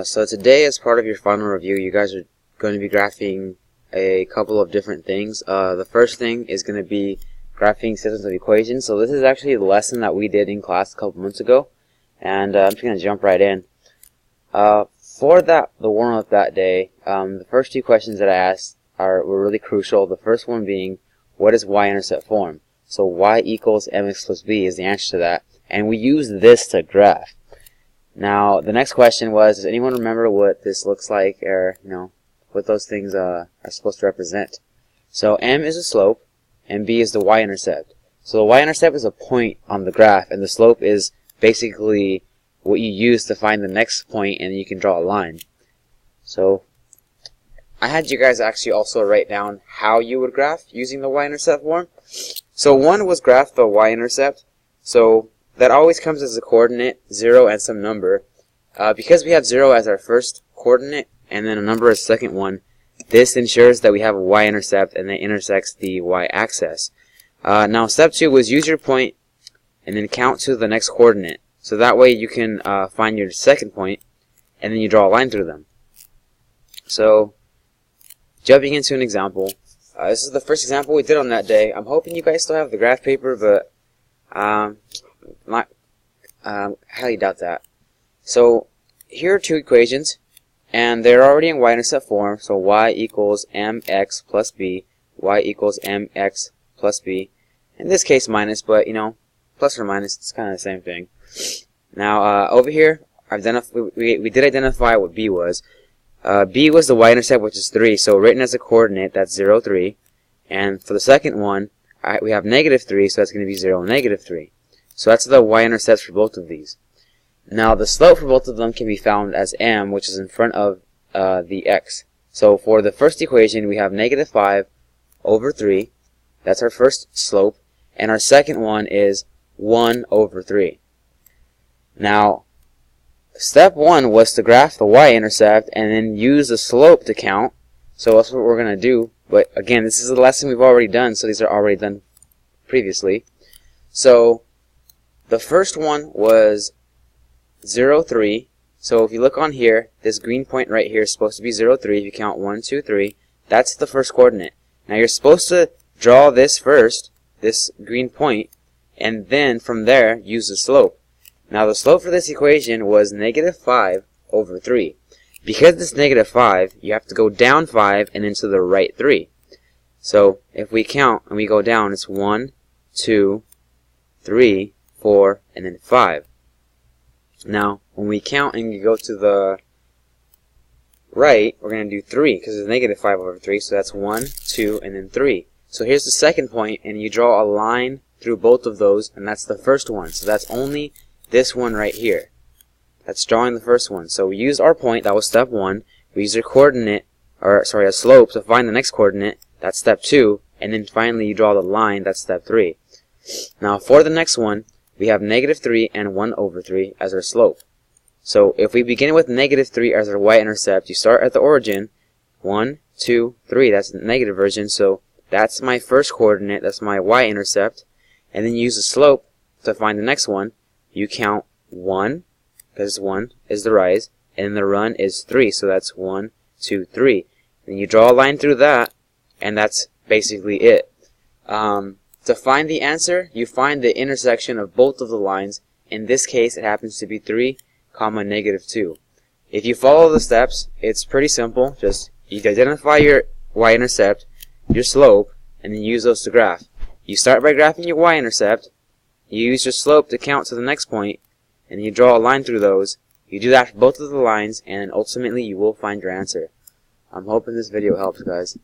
So today, as part of your final review, you guys are going to be graphing a couple of different things. The first thing is going to be graphing systems of equations. So this is actually the lesson that we did in class a couple months ago, and I'm just going to jump right in. For the warm-up that day, the first two questions that I asked were really crucial. The first one being, what is y-intercept form? So y equals mx plus b is the answer to that, and we use this to graph. Now, the next question was, does anyone remember what this looks like, or, what those things are supposed to represent? So m is the slope, and b is the y-intercept. So the y-intercept is a point on the graph, and the slope is basically what you use to find the next point, and you can draw a line. So I had you guys actually also write down how you would graph using the y-intercept form. So one was graph the y-intercept. So that always comes as a coordinate, 0 and some number. Because we have 0 as our first coordinate and then a number as the second one, this ensures that we have a y-intercept and that intersects the y-axis. Now step 2 was use your point and then count to the next coordinate. So that way you can find your second point and then you draw a line through them. So jumping into an example, this is the first example we did on that day. I'm hoping you guys still have the graph paper, but highly doubt that. So here are two equations, and they're already in y-intercept form. So y equals mx plus b, y equals mx plus b. In this case minus, but plus or minus, it's kind of the same thing. Now over here, we did identify what b was. B was the y-intercept, which is 3, so written as a coordinate, that's 0, 3. And for the second one, we have negative 3, so that's going to be 0, negative 3. So that's the y-intercepts for both of these. Now the slope for both of them can be found as m, which is in front of the x. So for the first equation, we have negative 5 over 3. That's our first slope. And our second one is 1 over 3. Now, step 1 was to graph the y-intercept and then use the slope to count. So that's what we're going to do. But again, this is a lesson we've already done, so these are already done previously. So the first one was 0, 3. So if you look on here, this green point right here is supposed to be 0, 3. If you count 1, 2, 3, that's the first coordinate. Now you're supposed to draw this first, this green point, and then from there use the slope. Now the slope for this equation was negative 5 over 3. Because it's negative 5, you have to go down 5 and then to the right 3. So if we count and we go down, it's 1, 2, 3, 4, and then 5. Now when we count and you go to the right, we're going to do 3 because it's negative 5 over 3. So that's 1, 2, and then 3. So here's the second point, and you draw a line through both of those, and that's the first one. So that's only this one right here. That's drawing the first one. So we used our point, that was step 1. We used our coordinate, a slope to find the next coordinate, that's step 2. And then finally you draw the line, that's step 3. Now for the next one, we have negative 3 and 1 over 3 as our slope. So if we begin with negative 3 as our y-intercept, you start at the origin, 1, 2, 3, that's the negative version. So that's my first coordinate, that's my y-intercept. And then you use the slope to find the next one. You count 1, because 1 is the rise, and the run is 3, so that's 1, 2, 3. Then you draw a line through that, and that's basically it. To find the answer, you find the intersection of both of the lines. In this case, it happens to be 3, negative 2. If you follow the steps, it's pretty simple. Just you identify your y-intercept, your slope, and then use those to graph. You start by graphing your y-intercept. You use your slope to count to the next point, and you draw a line through those. You do that for both of the lines, and ultimately you will find your answer. I'm hoping this video helps, guys.